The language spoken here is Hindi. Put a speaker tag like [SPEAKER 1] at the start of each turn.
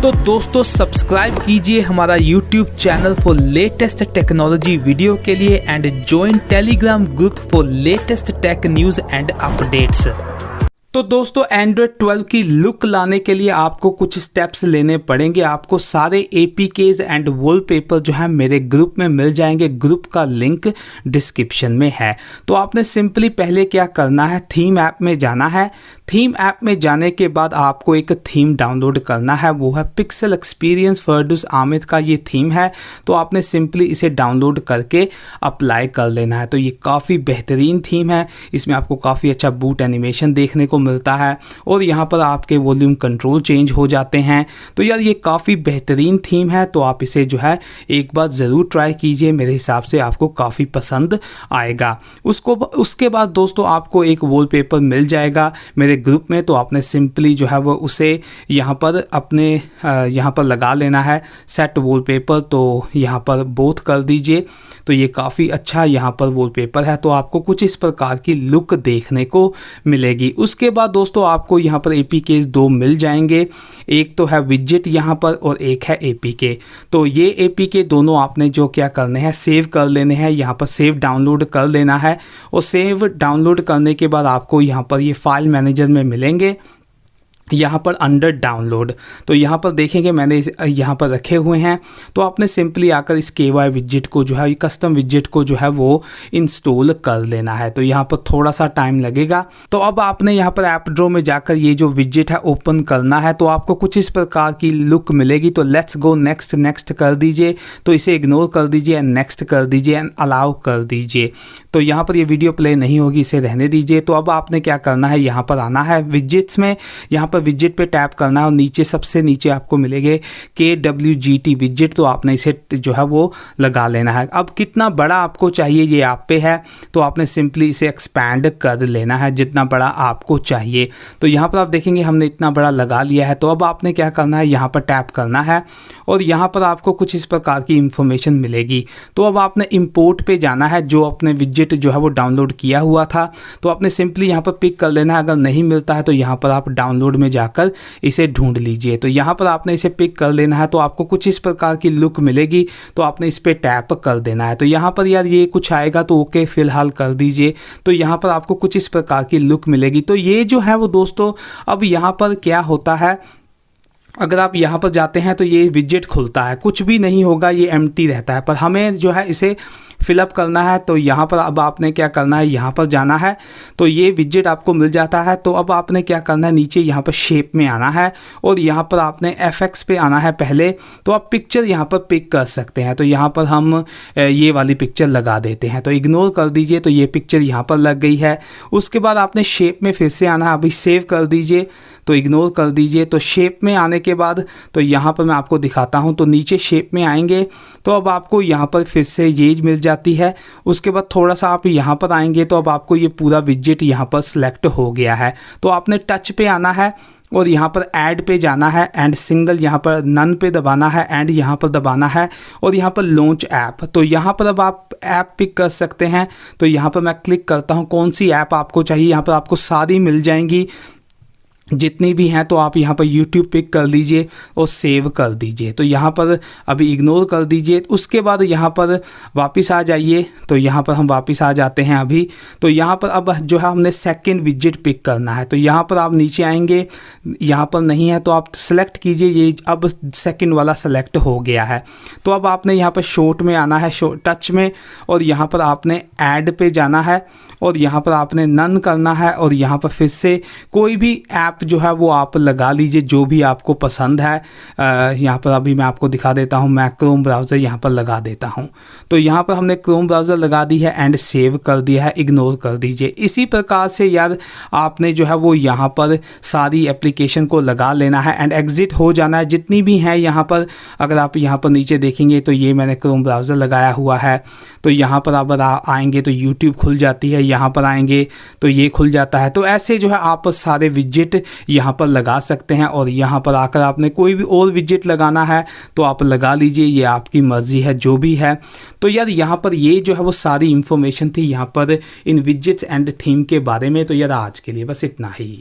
[SPEAKER 1] तो दोस्तों सब्सक्राइब कीजिए हमारा YouTube channel for latest technology video के लिए and join Telegram group for latest tech news and updates. तो दोस्तों एंड्रॉयड 12 की लुक लाने के लिए आपको कुछ स्टेप्स लेने पड़ेंगे। आपको सारे एपीकेज एंड वॉलपेपर जो है मेरे ग्रुप में मिल जाएंगे। ग्रुप का लिंक डिस्क्रिप्शन में है। तो आपने सिंपली पहले क्या करना है, थीम ऐप में जाना है। थीम ऐप में जाने के बाद आपको एक थीम डाउनलोड करना है, वो है पिक्सल एक्सपीरियंस फरदौस आमिर का ये थीम है। तो आपने सिंपली इसे डाउनलोड करके अप्लाई कर लेना है। तो ये काफ़ी बेहतरीन थीम है। इसमें आपको काफ़ी अच्छा बूट एनिमेशन देखने को मिलता है और यहाँ पर आपके वॉल्यूम कंट्रोल चेंज हो जाते हैं। तो यार ये काफ़ी बेहतरीन थीम है। तो आप इसे जो है एक बार ज़रूर ट्राई कीजिए, मेरे हिसाब से आपको काफ़ी पसंद आएगा। उसके बाद दोस्तों आपको एक वॉलपेपर मिल जाएगा मेरे ग्रुप में। तो आपने सिंपली जो है वो उसे यहाँ पर अपने यहाँ पर लगा लेना है, सेट वॉलपेपर। तो यहाँ पर बोथ कर दीजिए। तो ये काफ़ी अच्छा यहाँ पर वॉलपेपर है। तो आपको कुछ इस प्रकार की लुक देखने को मिलेगी। उसके बाद दोस्तों आपको यहाँ पर एपीके दो मिल जाएंगे, एक तो है विजेट यहाँ पर और एक है एपीके। तो ये एपीके दोनों आपने जो क्या करने हैं, सेव कर लेने हैं। यहाँ पर सेव डाउनलोड कर लेना है और सेव डाउनलोड करने के बाद आपको यहाँ पर ये फाइल मैनेजर में मिलेंगे, यहाँ पर अंडर डाउनलोड। तो यहाँ पर देखेंगे मैंने यहाँ पर रखे हुए हैं। तो आपने सिंपली आकर इस KY विजेट को जो है, कस्टम विजेट को जो है वो इंस्टॉल कर लेना है। तो यहाँ पर थोड़ा सा टाइम लगेगा। तो अब आपने यहाँ पर ऐप ड्रॉ में जाकर ये जो विजेट है ओपन करना है। तो आपको कुछ इस प्रकार की लुक मिलेगी। तो लेट्स गो नेक्स्ट, नेक्स्ट कर दीजिए। तो इसे इग्नोर कर दीजिए एंड नेक्स्ट कर दीजिए एंड अलाउ कर दीजिए। तो यहाँ पर ये वीडियो प्ले नहीं होगी, इसे रहने दीजिए। तो अब आपने क्या करना है, यहाँ पर आना है विजेट्स में, यहाँ पर विजेट पे टैप करना है और नीचे सबसे नीचे आपको मिलेंगे KWGT विजेट। तो आपने इसे जो है वो लगा लेना है। अब कितना बड़ा आपको चाहिए ये आप पे है। तो आपने सिंपली इसे एक्सपैंड कर लेना है जितना बड़ा आपको चाहिए। तो यहाँ पर आप देखेंगे हमने इतना बड़ा लगा लिया है। तो अब आपने क्या करना है, यहाँ पर टैप करना है और यहाँ पर आपको कुछ इस प्रकार की इंफॉर्मेशन मिलेगी। तो अब आपने इंपोर्ट पे जाना है, जो अपने विजेट जो है वो डाउनलोड किया हुआ था। तो आपने सिंपली यहाँ पर पिक कर लेना है। अगर नहीं मिलता है तो यहाँ पर आप डाउनलोड में जाकर इसे ढूंढ लीजिए। तो यहाँ पर आपने इसे पिक कर लेना है। तो आपको कुछ इस प्रकार की लुक मिलेगी। तो आपने इस पर टैप कर देना है। तो यहाँ पर यार ये कुछ आएगा तो ओके फिलहाल कर दीजिए। तो यहाँ पर आपको कुछ इस प्रकार की लुक मिलेगी। तो ये जो है वो दोस्तों, अब यहाँ पर क्या होता है, अगर आप यहाँ पर जाते हैं तो ये विजेट खुलता है, कुछ भी नहीं होगा, ये एम्प्टी रहता है। पर हमें जो है इसे फिलअप करना है। तो यहाँ पर अब आपने क्या करना है, यहाँ पर जाना है। तो ये विजेट आपको मिल जाता है। तो अब आपने क्या करना है, नीचे यहाँ पर शेप में आना है और यहाँ पर आपने FX पे आना है पहले। तो आप पिक्चर यहाँ पर पिक कर सकते हैं। तो यहाँ पर हम ये वाली पिक्चर लगा देते हैं। तो इग्नोर कर दीजिए। तो ये पिक्चर यहाँ पर लग गई है। उसके बाद आपने शेप में फिर से आना है। अभी सेव कर दीजिए। तो इग्नोर कर दीजिए। तो शेप में आने के बाद तो यहाँ पर मैं आपको दिखाता हूँ। तो नीचे शेप में आएंगे तो अब आपको यहाँ पर फिर से ये मिल जाती है। उसके बाद थोड़ा सा आप यहाँ पर आएंगे तो अब आपको ये पूरा विजेट यहाँ पर सिलेक्ट हो गया है। तो आपने टच पे आना है और यहाँ पर ऐड पे जाना है एंड सिंगल यहाँ पर नन पे दबाना है एंड यहाँ पर दबाना है और यहाँ पर लॉन्च ऐप। तो यहाँ पर अब आप ऐप पिक कर सकते हैं। तो यहाँ पर मैं क्लिक करता हूँ, कौन सी ऐप आपको चाहिए। यहाँ पर आपको सारी मिल जाएंगी जितनी भी हैं। तो आप यहाँ पर YouTube पिक कर लीजिए और सेव कर दीजिए। तो यहाँ पर अभी इग्नोर कर दीजिए। उसके बाद यहाँ पर वापस आ जाइए। तो यहाँ पर हम वापस आ जाते हैं अभी। तो यहाँ पर अब जो है हमने सेकंड विजेट पिक करना है। तो यहाँ पर आप नीचे आएंगे, यहाँ पर नहीं है तो आप सेलेक्ट कीजिए। ये अब सेकंड वाला सेलेक्ट हो गया है। तो अब आपने यहाँ पर शॉर्ट में आना है, टच में, और यहाँ पर आपने ऐड पे जाना है और यहाँ पर आपने नन करना है और यहाँ पर फिर से कोई भी ऐप जो है वो आप लगा लीजिए जो भी आपको पसंद है। यहाँ पर अभी मैं आपको दिखा देता हूँ, मैं क्रोम ब्राउज़र यहाँ पर लगा देता हूँ। तो यहाँ पर हमने क्रोम ब्राउज़र लगा दी है एंड सेव कर दिया है, इग्नोर कर दीजिए। इसी प्रकार से यार आपने जो है वो यहाँ पर सारी एप्लीकेशन को लगा लेना है एंड एग्ज़िट हो जाना है जितनी भी हैं यहाँ पर। अगर आप यहाँ पर नीचे देखेंगे तो ये मैंने क्रोम ब्राउज़र लगाया हुआ है। तो यहाँ पर अगर आएंगे तो YouTube खुल जाती है, यहाँ पर आएंगे तो ये खुल जाता है। तो ऐसे जो है आप सारे विजेट यहाँ पर लगा सकते हैं और यहाँ पर आकर आपने कोई भी और विजेट लगाना है तो आप लगा लीजिए, ये आपकी मर्जी है जो भी है। तो यार यहाँ पर ये जो है वो सारी इन्फॉर्मेशन थी यहाँ पर इन विजेट्स एंड थीम के बारे में। तो यार आज के लिए बस इतना ही।